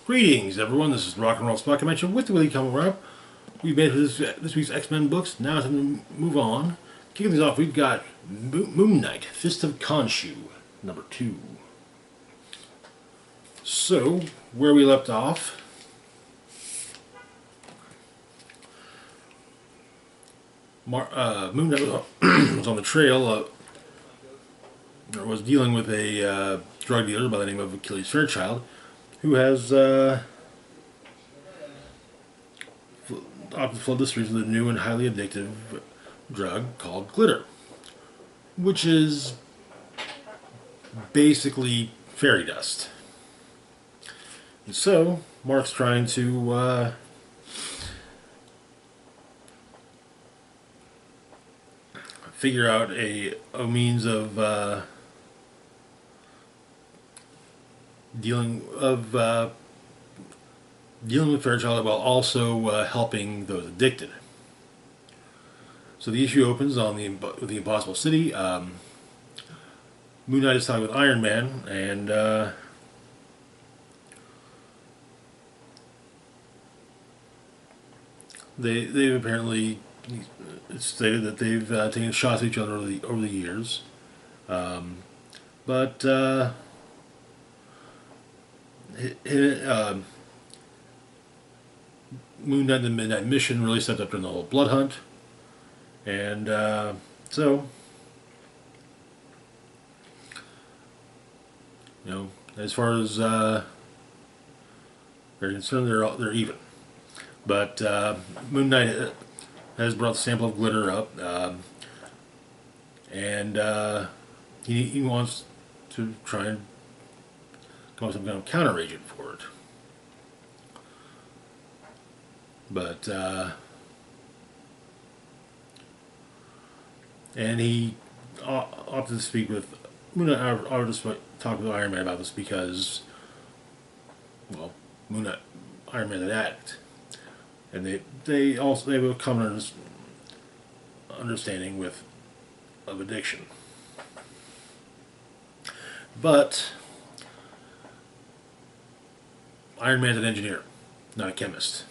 Greetings, everyone. This is Rock and Roll Spot Convention with the Willie coming up. We've made it for this week's X-Men books. Now it's time to move on. Kicking things off, we've got Moon Knight, Fist of Khonshu, number 2. So, where we left off, Moon Knight was on the trail, or was dealing with a drug dealer by the name of Achilles Fairchild, who has opted to flood the streets with a new and highly addictive drug called glitter, which is basically fairy dust. And so, Mark's trying to figure out a means of dealing with Fairchild while also helping those addicted. So the issue opens on with the Impossible City. Moon Knight is talking with Iron Man, and they've apparently it's stated that they've taken shots at each other over the years, but Moon Knight and the Midnight Mission really stepped up during the whole blood hunt, and so as far as they're concerned, they're even. But Moon Knight has brought the sample of glitter up, and he wants to try and come up with some kind of counter agent for it. But and he opted to speak with Moon Knight. I would just talk with Iron Man about this because, well, Moon Knight, Iron Man, an addict, and they have a common understanding of addiction. But Iron Man's an engineer, not a chemist.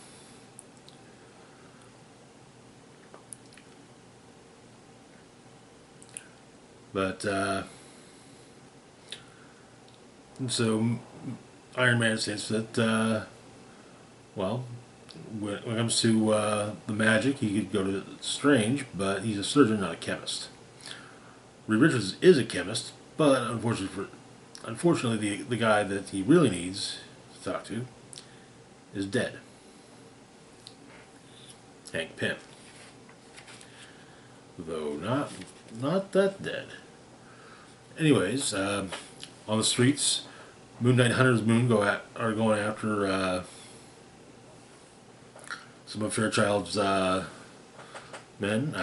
But so Iron Man says that well, when it comes to the magic, he could go to Strange, but he's a surgeon, not a chemist. Reed Richards is a chemist, but unfortunately, the guy that he really needs to talk to is dead. Hank Pym, though not that dead. Anyways, on the streets, Moon Knight and Hunter's Moon are going after some of Fairchild's men,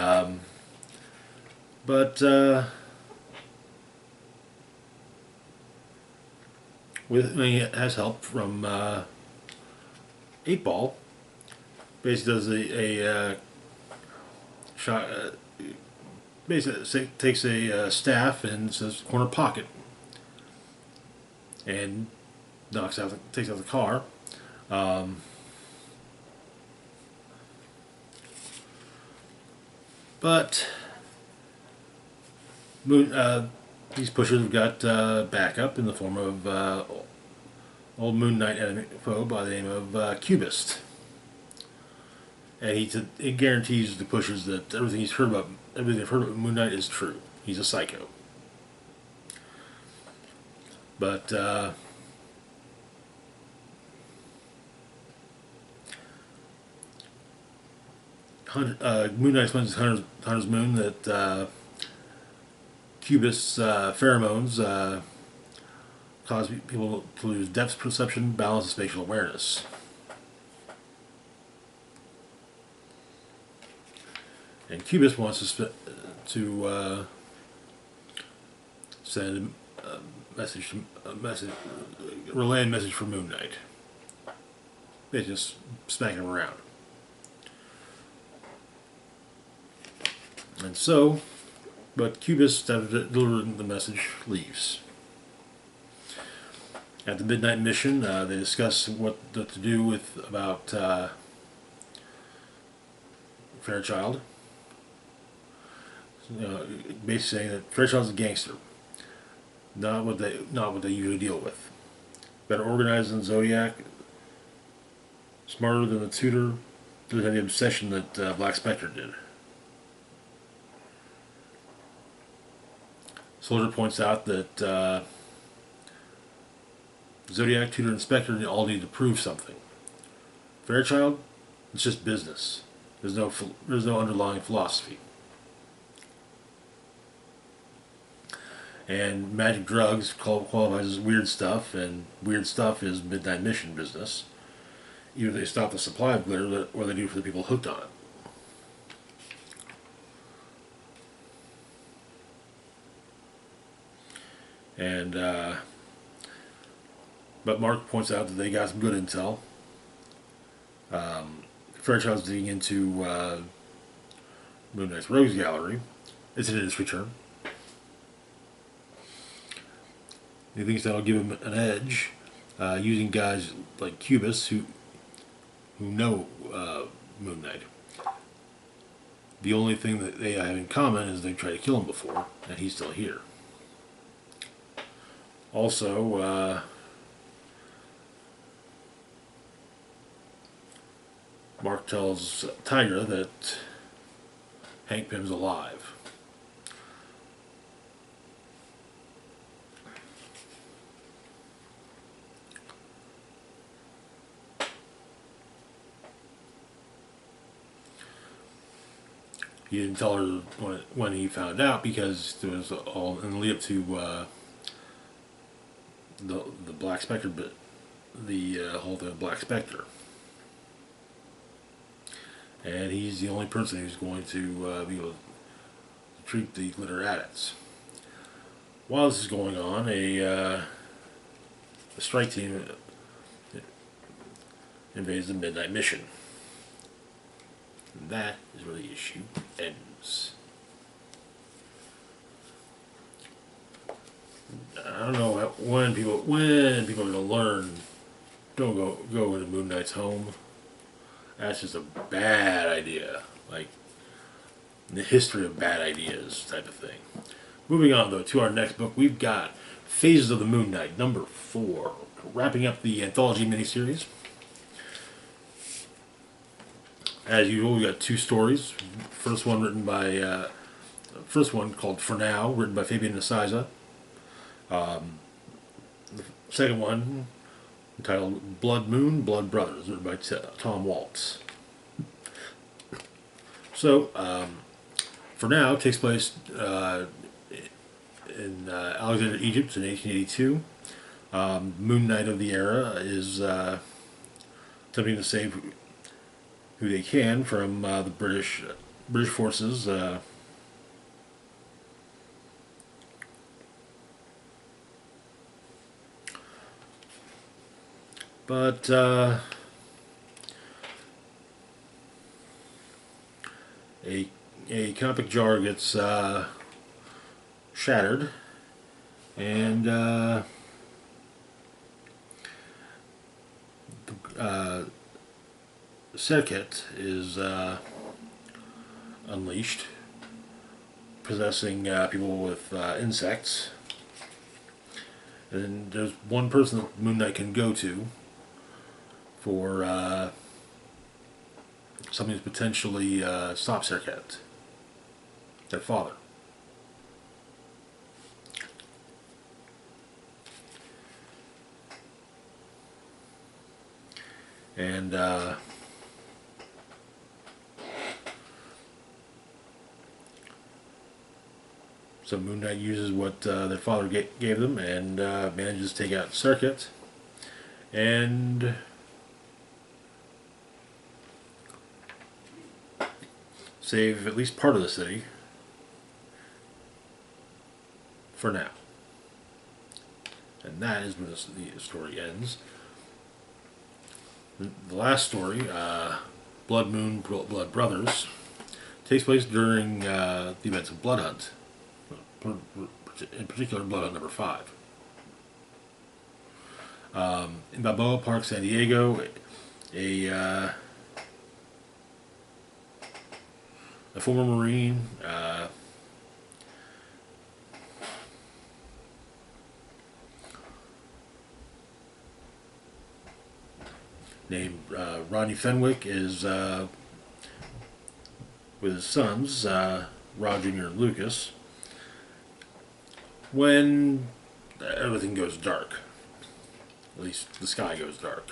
but he has help from 8 Ball. Basically, does a shot. Basically, takes a staff and says corner pocket, and takes out the car. But these pushers have got backup in the form of old Moon Knight enemy foe by the name of Cubist, and he guarantees the pushers that everything they've heard about Moon Knight is true. He's a psycho. But Moon Knight explains to Hunter's Moon that Cubist's pheromones cause people to lose depth perception, balance, and spatial awareness. And Cubist wants to send relay a message for Moon Knight. They just smacking him around. And so, but Cubist, after delivering the message, leaves. At the midnight mission, they discuss what to do with about Fairchild. Basically saying that Fairchild's a gangster, not what they usually deal with. Better organized than Zodiac, smarter than the tutor, doesn't have the obsession that Black Spectre did. Soldier points out that Zodiac, Tutor, and Spectre all need to prove something. Fairchild, it's just business. There's no underlying philosophy. And magic drugs qualifies as weird stuff, and weird stuff is midnight mission business. Either they stop the supply of glitter, or they do for the people hooked on it. And but Mark points out that they got some good intel. Fairchild's digging into Moon Knight's Rogues Gallery. It's an industry term. He thinks that'll give him an edge, using guys like Cubis who know Moon Knight. The only thing that they have in common is they tried to kill him before, and he's still here. Also, Mark tells Tigra that Hank Pym's alive. He didn't tell her when he found out because it was all in the lead up to the Black Spectre bit, the whole thing of Black Spectre. And he's the only person who's going to be able to treat the glitter addicts. While this is going on, a strike team invades the midnight mission. And that is where the issue ends. I don't know when people are going to learn. Don't go into Moon Knight's home. That's just a bad idea. Like the history of bad ideas type of thing. Moving on though to our next book, we've got Phases of the Moon Knight, number 4, wrapping up the anthology miniseries. As usual, we got 2 stories. First one called For Now, written by Fabian Nicieza. The second one, entitled Blood Moon, Blood Brothers, written by Tom Waltz. So, For Now takes place in Alexandria, Egypt in 1882. Moon Knight of the era is attempting to save who they can from the British forces. But a comic jar gets shattered, and Serket is unleashed, possessing people with insects. And there's one person that Moon Knight can go to for something to potentially stop Serket, their father. And so Moon Knight uses what their father gave them and manages to take out Serket and save at least part of the city for now. And that is where the story ends. The last story, Blood Moon, Blood Brothers, takes place during the events of Blood Hunt. In particular, Blood Hunt number 5. In Balboa Park, San Diego, a a former Marine named Rodney Fenwick is with his sons, Rod Jr. and Lucas, when everything goes dark. At least the sky goes dark.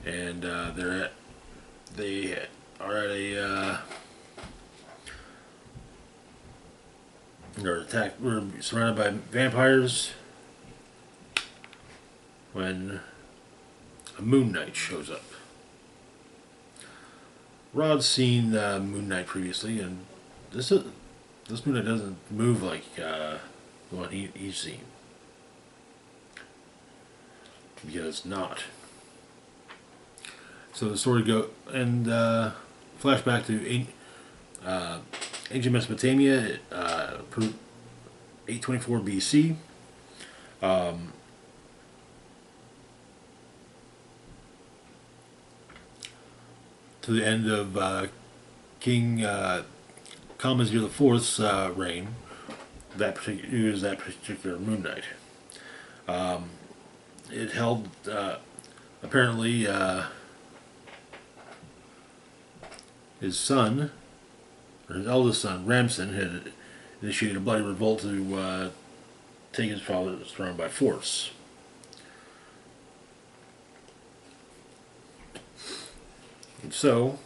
And they are at they're attacked. We're surrounded by vampires when a Moon Knight shows up. Rod's seen Moon Knight previously, and this Moon Knight doesn't move like the one he's seen, because it's not. So the story flashback to ancient Mesopotamia, 824 BC. To the end of King Khonshu IV's reign. That particular Moon Knight. It held apparently his son, or his eldest son, Ramson, had initiated a bloody revolt to take his father's throne by force. And so,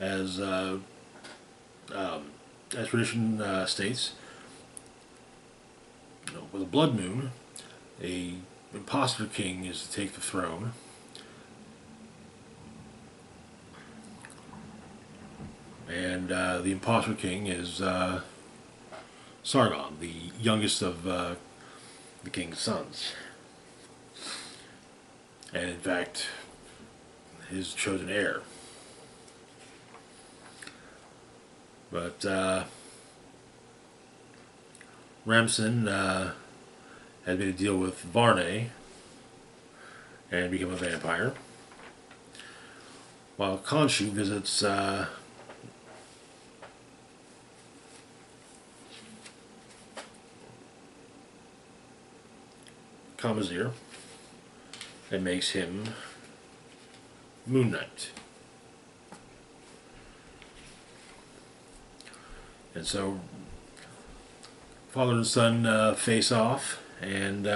as tradition states, with a blood moon, a imposter king is to take the throne. And the imposter king is Sargon, the youngest of the king's sons. And in fact, his chosen heir. But Ramson had made a deal with Varney and become a vampire, while Khonshu visits Kamazir and makes him Moon Knight. And so father and son face off, and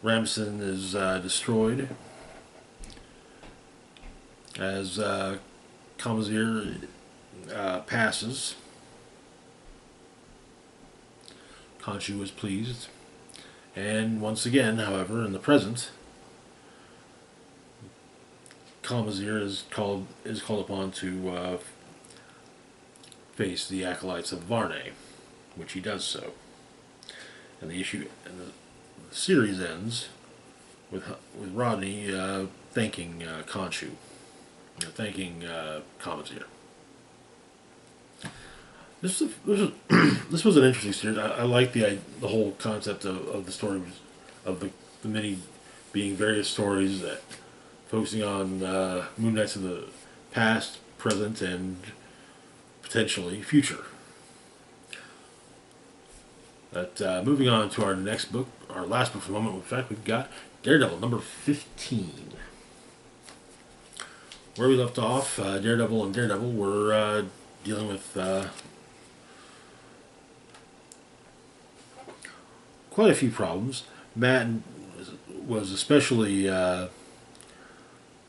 Ramson is destroyed as Kamazir passes. Khonshu was pleased, and once again, however, in the present, Kamazir is called upon to face the acolytes of Varney, which he does so. And the series ends with Rodney thanking Khonshu, thanking Kamazir. This was an interesting series. I like the whole concept of the story, of the many being various stories that focusing on Moon Knights of the past, present, and potentially future. But moving on to our next book, our last book for the moment. In fact, we've got Daredevil number 15. Where we left off, Daredevil were dealing with quite a few problems. Matt was especially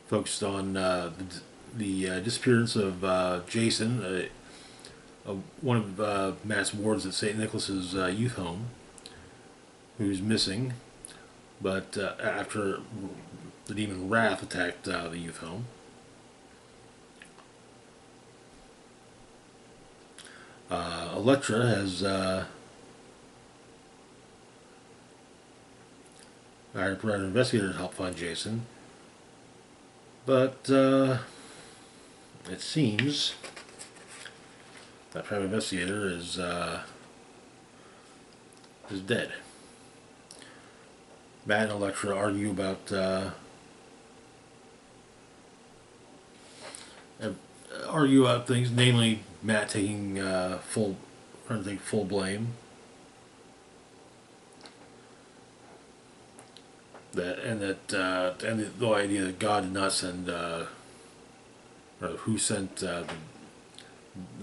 focused on the disappearance of Jason, one of Matt's wards at St. Nicholas's youth home, who's missing, but after the demon Wrath attacked the youth home. Elektra has hired a private investigator to help find Jason, but it seems that private investigator is dead. Matt and Elektra argue about things, namely Matt taking trying to take full blame. And the idea that God did not send, or who sent the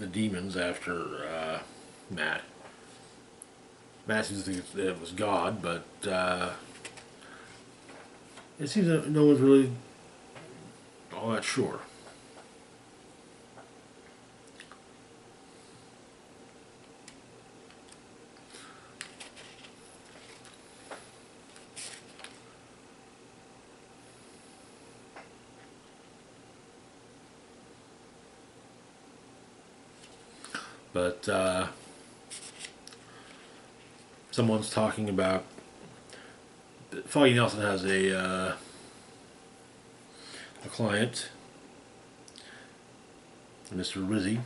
demons after Matt. Matt seems to think that it was God, but it seems that no one's really all that sure. But someone's talking about Foggy Nelson has a client, Mr. Rizzy,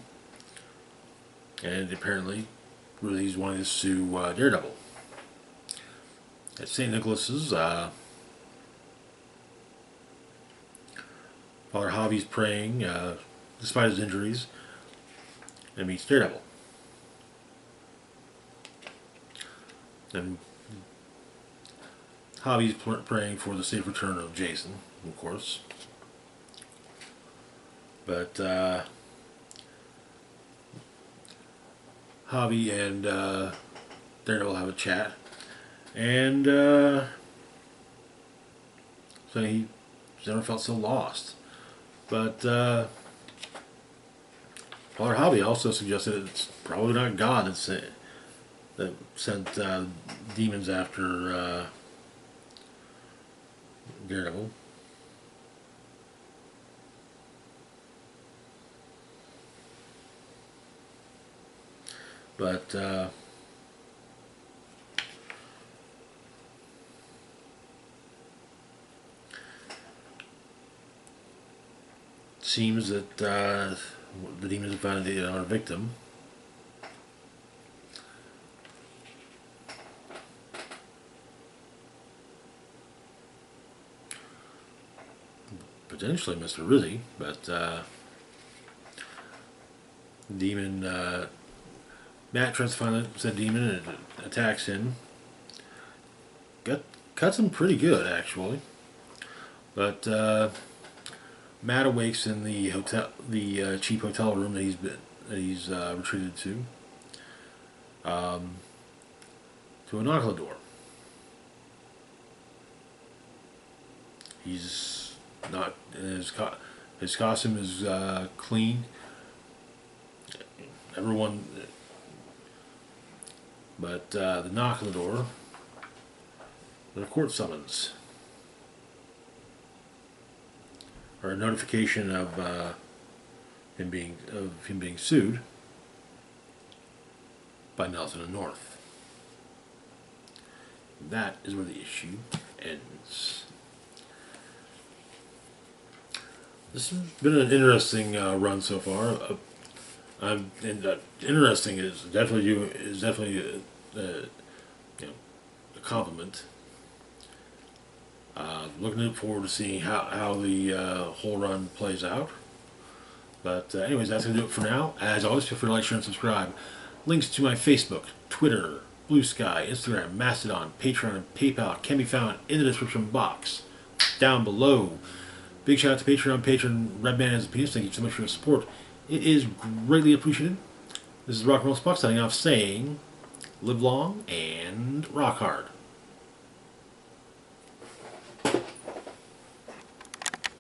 and apparently Rizzy's wanting to sue Daredevil. At St. Nicholas's, Father Javi's praying despite his injuries, and meets Daredevil. And Javi's praying for the safe return of Jason, of course. But Javi and Daredevil have a chat, and so he's never felt so lost. But Father Javi also suggested it's probably not God that sent demons after Daredevil. But seems that the demons have found our victim. Potentially Mr. Rizzy, but demon Matt tries to find said demon and it attacks him. Cuts him pretty good actually, but Matt awakes in the cheap hotel room that he's retreated to a knock on the door. He's not his costume is clean. Everyone, but the knock on the door, the court summons, or a notification of him being sued by Nelson and North. That is where the issue ends. This has been an interesting run so far. Interesting is definitely a compliment. Looking forward to seeing how the whole run plays out. But anyways, that's going to do it for now. As always, feel free to like, share, and subscribe. Links to my Facebook, Twitter, Blue Sky, Instagram, Mastodon, Patreon, and PayPal can be found in the description box down below. Big shout out to Patreon patron Redman and Penis. Thank you so much for your support. It is greatly appreciated. This is Rock and Roll Spock signing off saying, live long and rock hard.